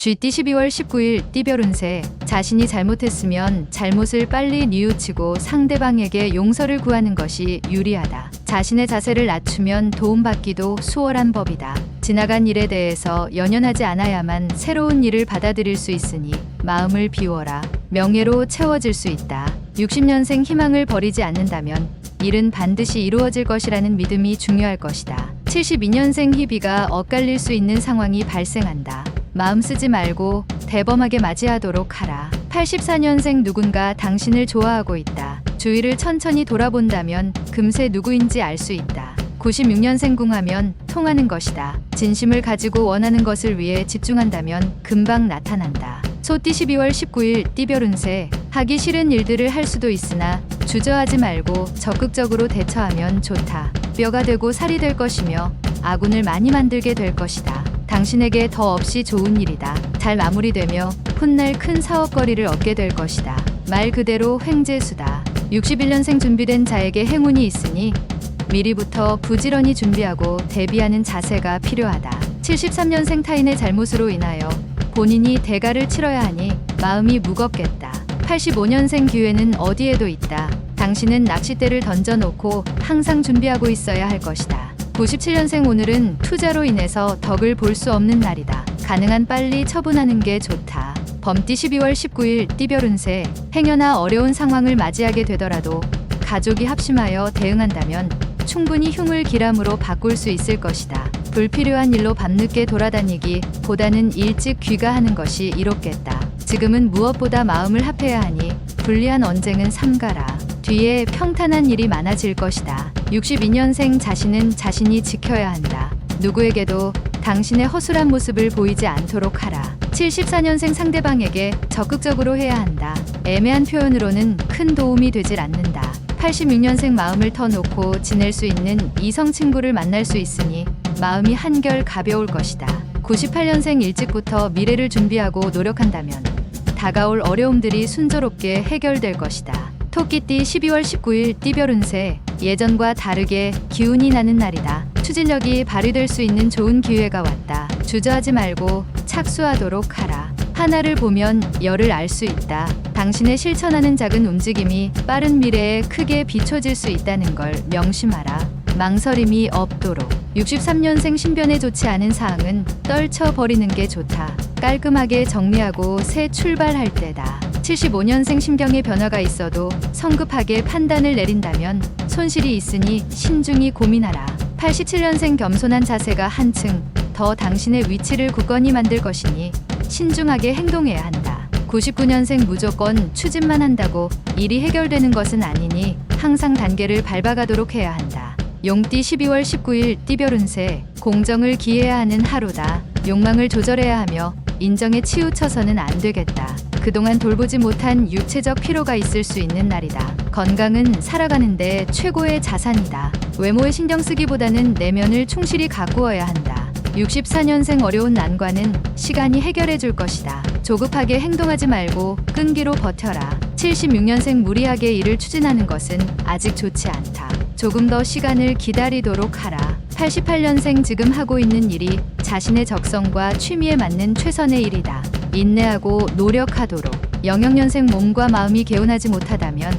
쥐띠 12월 19일 띠별 운세. 자신이 잘못했으면 잘못을 빨리 뉘우치고 상대방에게 용서를 구하는 것이 유리하다. 자신의 자세를 낮추면 도움받기도 수월한 법이다. 지나간 일에 대해서 연연하지 않아야만 새로운 일을 받아들일 수 있으니 마음을 비워라. 명예로 채워질 수 있다. 60년생 희망을 버리지 않는다면 일은 반드시 이루어질 것이라는 믿음이 중요할 것이다. 72년생 희비가 엇갈릴 수 있는 상황이 발생한다. 마음 쓰지 말고 대범하게 맞이하도록 하라. 84년생 누군가 당신을 좋아하고 있다. 주위를 천천히 돌아본다면 금세 누구인지 알 수 있다. 96년생 궁하면 통하는 것이다. 진심을 가지고 원하는 것을 위해 집중한다면 금방 나타난다. 소띠 12월 19일 띠별 운세. 하기 싫은 일들을 할 수도 있으나 주저하지 말고 적극적으로 대처하면 좋다. 뼈가 되고 살이 될 것이며 아군을 많이 만들게 될 것이다. 당신에게 더 없이 좋은 일이다. 잘 마무리되며 훗날 큰 사업거리를 얻게 될 것이다. 말 그대로 횡재수다. 61년생 준비된 자에게 행운이 있으니 미리부터 부지런히 준비하고 대비하는 자세가 필요하다. 73년생 타인의 잘못으로 인하여 본인이 대가를 치러야 하니 마음이 무겁겠다. 85년생 기회는 어디에도 있다. 당신은 낚싯대를 던져놓고 항상 준비하고 있어야 할 것이다. 97년생 오늘은 투자로 인해서 덕을 볼 수 없는 날이다. 가능한 빨리 처분하는 게 좋다. 범띠 12월 19일 띠별 운세. 행여나 어려운 상황을 맞이하게 되더라도 가족이 합심하여 대응한다면 충분히 흉을 기람으로 바꿀 수 있을 것이다. 불필요한 일로 밤늦게 돌아다니기 보다는 일찍 귀가하는 것이 이롭겠다. 지금은 무엇보다 마음을 합해야 하니 불리한 언쟁은 삼가라. 뒤에 평탄한 일이 많아질 것이다. 62년생 자신은 자신이 지켜야 한다. 누구에게도 당신의 허술한 모습을 보이지 않도록 하라. 74년생 상대방에게 적극적으로 해야 한다. 애매한 표현으로는 큰 도움이 되질 않는다. 86년생 마음을 터놓고 지낼 수 있는 이성 친구를 만날 수 있으니 마음이 한결 가벼울 것이다. 98년생 일찍부터 미래를 준비하고 노력한다면 다가올 어려움들이 순조롭게 해결될 것이다. 토끼띠 12월 19일 띠별 운세. 예전과 다르게 기운이 나는 날이다. 추진력이 발휘될 수 있는 좋은 기회가 왔다. 주저하지 말고 착수하도록 하라. 하나를 보면 열을 알 수 있다. 당신의 실천하는 작은 움직임이 빠른 미래에 크게 비춰질 수 있다는 걸 명심하라. 망설임이 없도록. 63년생 신변에 좋지 않은 사항은 떨쳐버리는 게 좋다. 깔끔하게 정리하고 새 출발할 때다. 75년생 심경의 변화가 있어도 성급하게 판단을 내린다면 손실이 있으니 신중히 고민하라. 87년생 겸손한 자세가 한층 더 당신의 위치를 굳건히 만들 것이니 신중하게 행동해야 한다. 99년생 무조건 추진만 한다고 일이 해결되는 것은 아니니 항상 단계를 밟아가도록 해야 한다. 용띠 12월 19일 띠별 운세. 공정을 기해야 하는 하루다. 욕망을 조절해야 하며 인정에 치우쳐서는 안 되겠다. 그동안 돌보지 못한 육체적 피로가 있을 수 있는 날이다. 건강은 살아가는데 최고의 자산이다. 외모에 신경 쓰기보다는 내면을 충실히 가꾸어야 한다. 64년생 어려운 난관은 시간이 해결해 줄 것이다. 조급하게 행동하지 말고 끈기로 버텨라. 76년생 무리하게 일을 추진하는 것은 아직 좋지 않다. 조금 더 시간을 기다리도록 하라. 88년생 지금 하고 있는 일이 자신의 적성과 취미에 맞는 최선의 일이다. 인내하고 노력하도록. 영역년생 몸과 마음이 개운하지 못하다면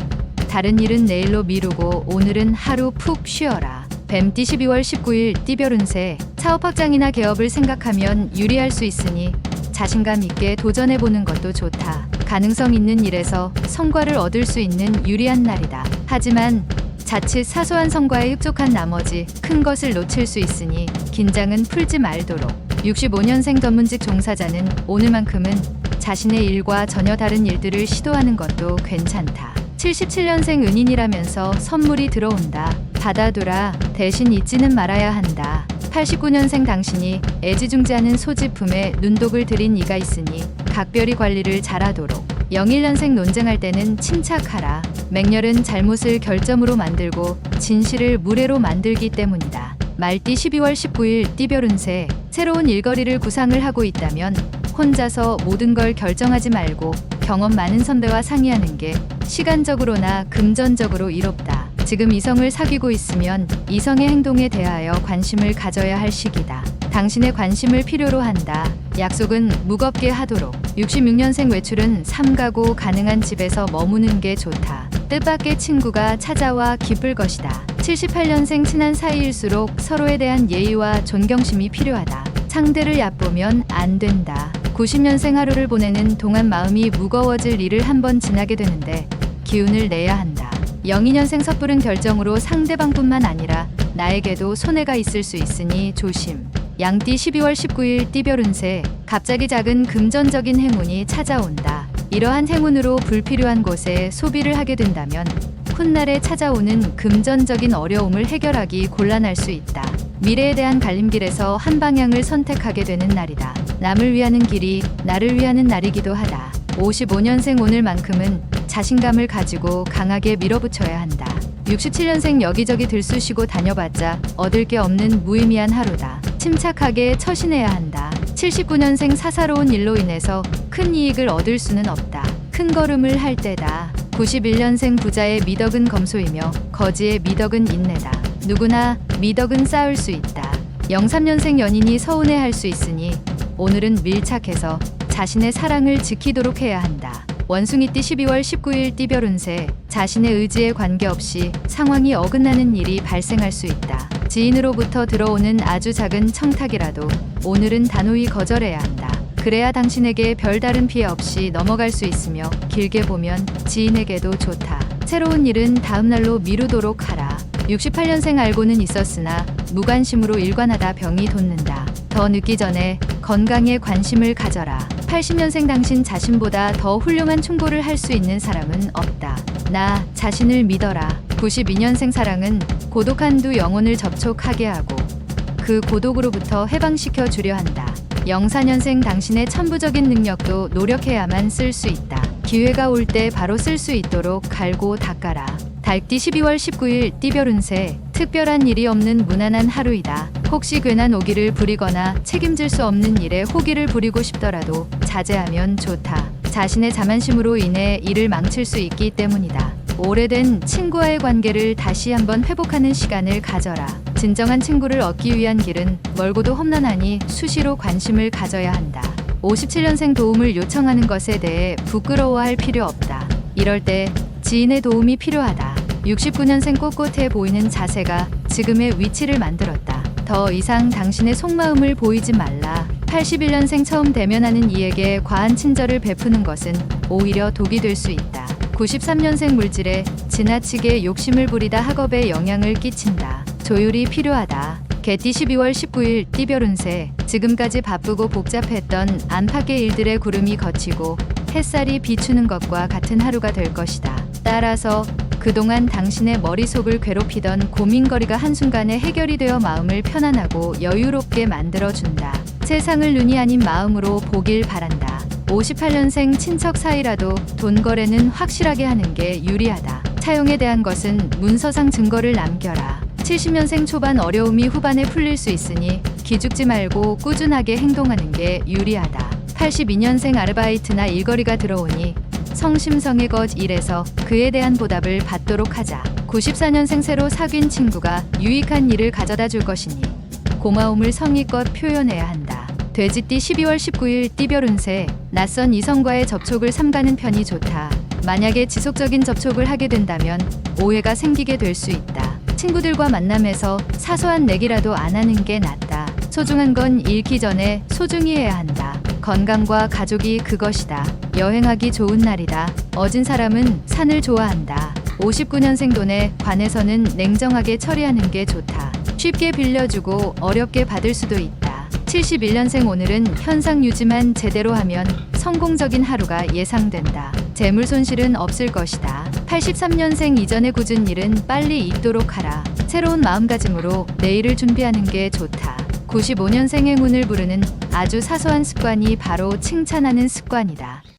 다른 일은 내일로 미루고 오늘은 하루 푹 쉬어라. 뱀띠 12월 19일 띠별 운세. 사업 확장이나 개업을 생각하면 유리할 수 있으니 자신감 있게 도전해보는 것도 좋다. 가능성 있는 일에서 성과를 얻을 수 있는 유리한 날이다. 하지만 자칫 사소한 성과에 흡족한 나머지 큰 것을 놓칠 수 있으니 긴장은 풀지 말도록. 65년생 전문직 종사자는 오늘만큼은 자신의 일과 전혀 다른 일들을 시도하는 것도 괜찮다. 77년생 은인이라면서 선물이 들어온다. 받아두라. 대신 잊지는 말아야 한다. 89년생 당신이 애지중지하는 소지품에 눈독을 들인 이가 있으니 각별히 관리를 잘하도록. 01년생 논쟁할 때는 침착하라. 맹렬은 잘못을 결점으로 만들고 진실을 무례로 만들기 때문이다. 말띠 12월 19일 띠별 운세. 새로운 일거리를 구상을 하고 있다면 혼자서 모든 걸 결정하지 말고 경험 많은 선배와 상의하는 게 시간적으로나 금전적으로 이롭다. 지금 이성을 사귀고 있으면 이성의 행동에 대하여 관심을 가져야 할 시기다. 당신의 관심을 필요로 한다. 약속은 무겁게 하도록. 66년생 외출은 삼가고 가능한 집에서 머무는 게 좋다. 뜻밖의 친구가 찾아와 기쁠 것이다. 78년생 친한 사이일수록 서로에 대한 예의와 존경심이 필요하다. 상대를 얕보면 안 된다. 90년생 하루를 보내는 동안 마음이 무거워질 일을 한번 지나게 되는데 기운을 내야 한다. 02년생 섣부른 결정으로 상대방뿐만 아니라 나에게도 손해가 있을 수 있으니 조심. 양띠 12월 19일 띠별 운세. 갑자기 작은 금전적인 행운이 찾아온다. 이러한 행운으로 불필요한 곳에 소비를 하게 된다면 훗날에 찾아오는 금전적인 어려움을 해결하기 곤란할 수 있다. 미래에 대한 갈림길에서 한 방향을 선택하게 되는 날이다. 남을 위하는 길이 나를 위하는 날이기도 하다. 55년생 오늘만큼은 자신감을 가지고 강하게 밀어붙여야 한다. 67년생 여기저기 들쑤시고 다녀봤자 얻을 게 없는 무의미한 하루다. 침착하게 처신해야 한다. 79년생 사사로운 일로 인해서 큰 이익을 얻을 수는 없다. 큰 걸음을 할 때다. 91년생 부자의 미덕은 검소이며 거지의 미덕은 인내다. 누구나 미덕은 쌓을 수 있다. 03년생 연인이 서운해할 수 있으니 오늘은 밀착해서 자신의 사랑을 지키도록 해야 한다. 원숭이띠 12월 19일 띠별 운세. 자신의 의지에 관계없이 상황이 어긋나는 일이 발생할 수 있다. 지인으로부터 들어오는 아주 작은 청탁이라도 오늘은 단호히 거절해야 한다. 그래야 당신에게 별다른 피해 없이 넘어갈 수 있으며 길게 보면 지인에게도 좋다. 새로운 일은 다음 날로 미루도록 하라. 68년생 알고는 있었으나 무관심으로 일관하다 병이 돋는다. 더 늦기 전에 건강에 관심을 가져라. 80년생 당신 자신보다 더 훌륭한 충고를 할 수 있는 사람은 없다. 나 자신을 믿어라. 92년생 사랑은 고독한 두 영혼을 접촉하게 하고 그 고독으로부터 해방시켜 주려 한다. 04년생 당신의 천부적인 능력도 노력해야만 쓸 수 있다. 기회가 올 때 바로 쓸 수 있도록 갈고 닦아라. 달띠 12월 19일 띠별 운세. 특별한 일이 없는 무난한 하루이다. 혹시 괜한 오기를 부리거나 책임질 수 없는 일에 호기를 부리고 싶더라도 자제하면 좋다. 자신의 자만심으로 인해 일을 망칠 수 있기 때문이다. 오래된 친구와의 관계를 다시 한번 회복하는 시간을 가져라. 진정한 친구를 얻기 위한 길은 멀고도 험난하니 수시로 관심을 가져야 한다. 57년생 도움을 요청하는 것에 대해 부끄러워할 필요 없다. 이럴 때 지인의 도움이 필요하다. 69년생 꼿꼿해 보이는 자세가 지금의 위치를 만들었다. 더 이상 당신의 속마음을 보이지 말라. 81년생 처음 대면하는 이에게 과한 친절을 베푸는 것은 오히려 독이 될 수 있다. 93년생 물질에 지나치게 욕심을 부리다 학업에 영향을 끼친다. 조율이 필요하다. 개띠 12월 19일 띠별 운세. 지금까지 바쁘고 복잡했던 안팎의 일들의 구름이 걷히고 햇살이 비추는 것과 같은 하루가 될 것이다. 따라서 그동안 당신의 머릿속을 괴롭히던 고민거리가 한순간에 해결이 되어 마음을 편안하고 여유롭게 만들어준다. 세상을 눈이 아닌 마음으로 보길 바란다. 58년생 친척 사이라도 돈 거래는 확실하게 하는 게 유리하다. 차용에 대한 것은 문서상 증거를 남겨라. 70년생 초반 어려움이 후반에 풀릴 수 있으니 기죽지 말고 꾸준하게 행동하는 게 유리하다. 82년생 아르바이트나 일거리가 들어오니 성심성의껏 일해서 그에 대한 보답을 받도록 하자. 94년생 새로 사귄 친구가 유익한 일을 가져다 줄 것이니 고마움을 성의껏 표현해야 한다. 돼지띠 12월 19일 띠별 운세. 낯선 이성과의 접촉을 삼가는 편이 좋다. 만약에 지속적인 접촉을 하게 된다면 오해가 생기게 될 수 있다. 친구들과 만남에서 사소한 내기라도 안 하는 게 낫다. 소중한 건 잃기 전에 소중히 해야 한다. 건강과 가족이 그것이다. 여행하기 좋은 날이다. 어진 사람은 산을 좋아한다. 59년생 돈에 관해서는 냉정하게 처리하는 게 좋다. 쉽게 빌려주고 어렵게 받을 수도 있다. 71년생 오늘은 현상 유지만 제대로 하면 성공적인 하루가 예상된다. 재물 손실은 없을 것이다. 83년생 이전에 굳은 일은 빨리 잊도록 하라. 새로운 마음가짐으로 내일을 준비하는 게 좋다. 95년생 행운을 부르는 아주 사소한 습관이 바로 칭찬하는 습관이다.